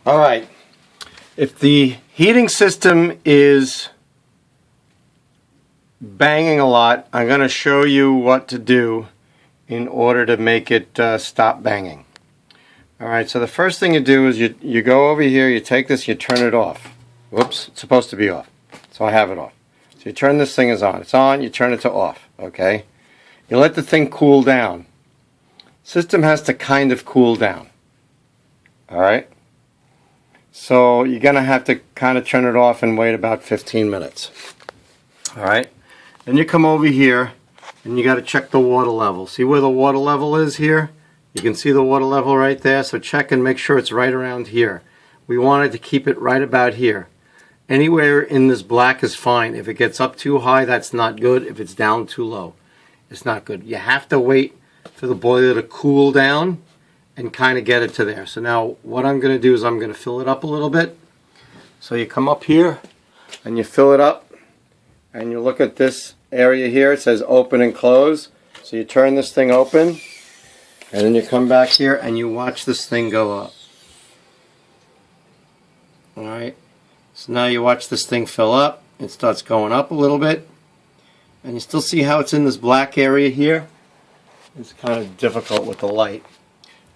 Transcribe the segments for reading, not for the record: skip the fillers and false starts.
All right. If the heating system is banging a lot, I'm going to show you what to do in order to make it stop banging. All right, so the first thing you do is you go over here, you take this, you turn it off. Whoops, it's supposed to be off. So I have it off. So you turn this thing is on. It's on, you turn it to off, okay? You let the thing cool down. System has to kind of cool down. All right? So you're going to have to kind of turn it off and wait about 15 minutes. All right? Then you come over here and you got to check the water level. See where the water level is here? You can see the water level right there. So check and make sure it's right around here. We wanted to keep it right about here. Anywhere in this black is fine. If it gets up too high, that's not good. If it's down too low, it's not good. You have to wait for the boiler to cool down and kind of get it to there. So now what I'm going to do is I'm going to fill it up a little bit. So you come up here and you fill it up and you look at this area here. It says open and close. So you turn this thing open and then you come back here and you watch this thing go up. Alright, so now you watch this thing fill up. It starts going up a little bit. And you still see how it's in this black area here? It's kind of difficult with the light.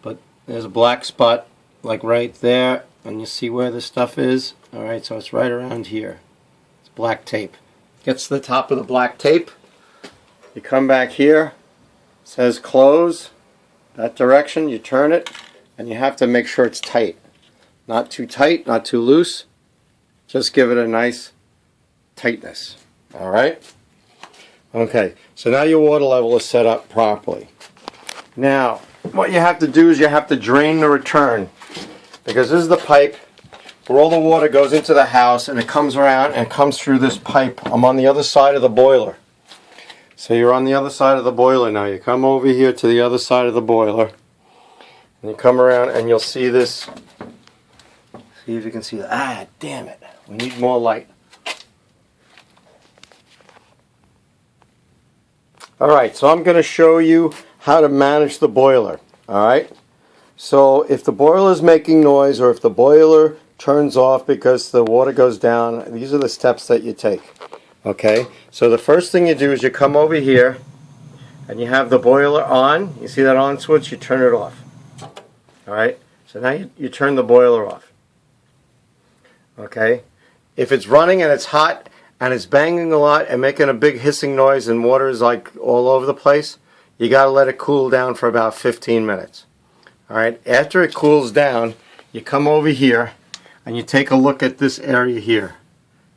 But there's a black spot like right there. And you see where this stuff is? Alright, so it's right around here. It's black tape. Gets to the top of the black tape. You come back here. It says close. That direction, you turn it. And you have to make sure it's tight. Not too tight, not too loose. Just give it a nice tightness. Alright? Okay, so now your water level is set up properly. Now, what you have to do is you have to drain the return. Because this is the pipe where all the water goes into the house and it comes around and comes through this pipe. I'm on the other side of the boiler. So you're on the other side of the boiler now. You come over here to the other side of the boiler. And you come around and you'll see this. See if you can see that. Ah, damn it. We need more light. Alright, so I'm going to show you how to manage the boiler. Alright? So if the boiler is making noise or if the boiler turns off because the water goes down, these are the steps that you take. Okay? So the first thing you do is you come over here and you have the boiler on. You see that on switch? You turn it off. Alright? So now you turn the boiler off. Okay? If it's running and it's hot and it's banging a lot and making a big hissing noise and water is like all over the place, you got to let it cool down for about 15 minutes. Alright? After it cools down, you come over here and you take a look at this area here.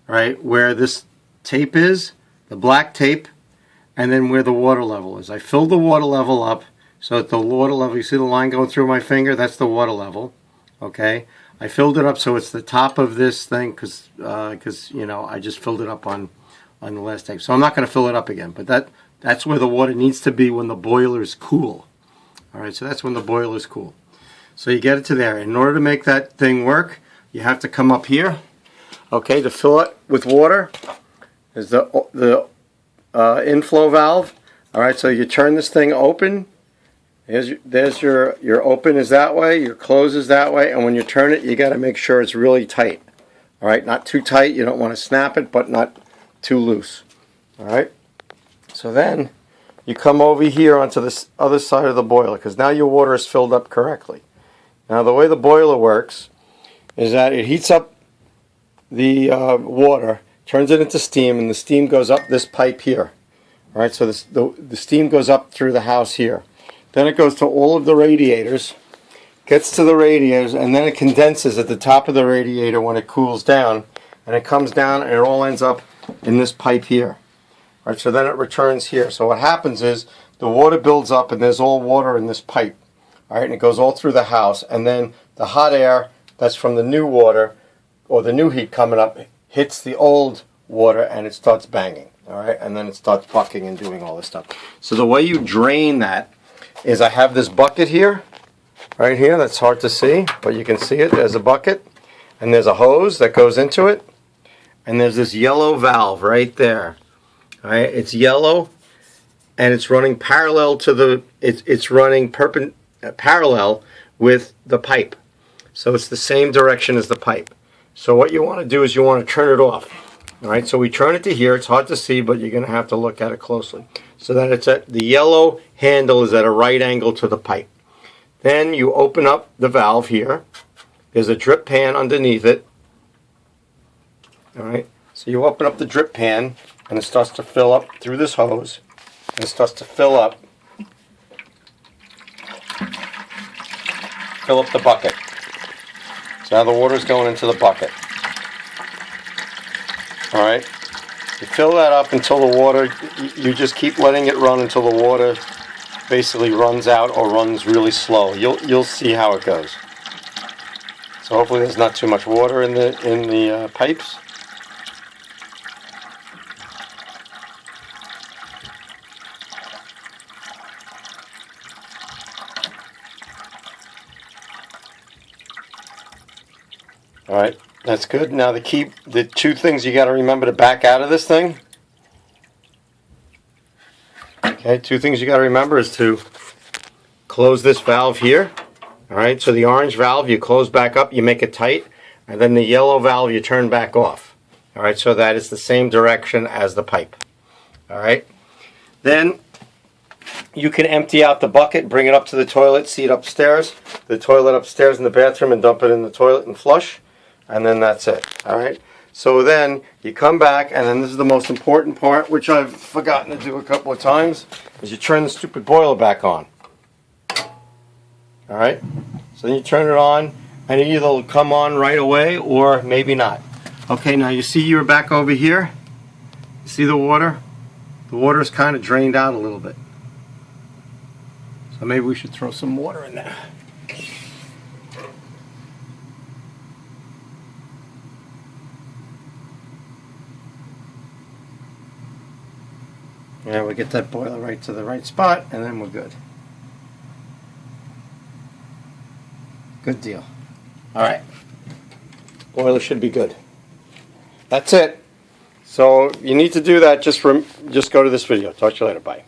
Right? Where this tape is, the black tape, and then where the water level is. I filled the water level up so that the water level, you see the line going through my finger? That's the water level. Okay? I filled it up so it's the top of this thing because you know, I just filled it up on the last tape. So I'm not going to fill it up again, but that's where the water needs to be when the boiler is cool. All right, so that's when the boiler is cool. So you get it to there. In order to make that thing work, you have to come up here. Okay, to fill it with water is the inflow valve. All right, so you turn this thing open. There's your open is that way, your close is that way, and when you turn it, you got to make sure it's really tight. All right, not too tight. You don't want to snap it, but not too loose. All right. So then you come over here onto this other side of the boiler because now your water is filled up correctly. Now the way the boiler works is that it heats up the water, turns it into steam, and the steam goes up this pipe here. All right, so the steam goes up through the house here. Then it goes to all of the radiators, gets to the radiators, and then it condenses at the top of the radiator when it cools down, and it comes down and it all ends up in this pipe here. All right, so then it returns here. So what happens is the water builds up and there's all water in this pipe. All right, and it goes all through the house, and then the hot air that's from the new water or the new heat coming up hits the old water and it starts banging. All right, and then it starts bucking and doing all this stuff. So the way you drain that is I have this bucket here, right here, that's hard to see, but you can see it. There's a bucket, and there's a hose that goes into it, and there's this yellow valve right there. All right, it's yellow, and it's running parallel to the, it's running parallel with the pipe. So it's the same direction as the pipe. So what you want to do is you want to turn it off. All right, so we turn it to here. It's hard to see, but you're going to have to look at it closely. So that it's at the yellow handle is at a right angle to the pipe. Then you open up the valve here. There's a drip pan underneath it. All right, so you open up the drip pan and it starts to fill up through this hose. And it starts to fill up the bucket. So now the water's going into the bucket. All right, you fill that up until the water, you just keep letting it run until the water basically runs out or runs really slow. You'll see how it goes. So hopefully there's not too much water in the pipes. All right, that's good. Now the two things you got to remember to back out of this thing. Okay, two things you got to remember is to close this valve here. All right, so the orange valve you close back up, you make it tight, and then the yellow valve you turn back off. All right, so that is the same direction as the pipe. All right, then you can empty out the bucket, bring it up to the toilet seat upstairs, the toilet upstairs in the bathroom, and dump it in the toilet and flush. And then that's it. All right. So then you come back, and then this is the most important part, which I've forgotten to do a couple of times, is you turn the stupid boiler back on. All right. So then you turn it on, and it either will come on right away or maybe not. Okay. Now you see you're back over here. You see the water? The water is kind of drained out a little bit. So maybe we should throw some water in there. Yeah, we'll get that boiler right to the right spot, and then we're good. Good deal. All right. Boiler should be good. That's it. So you need to do that. Just go to this video. Talk to you later. Bye.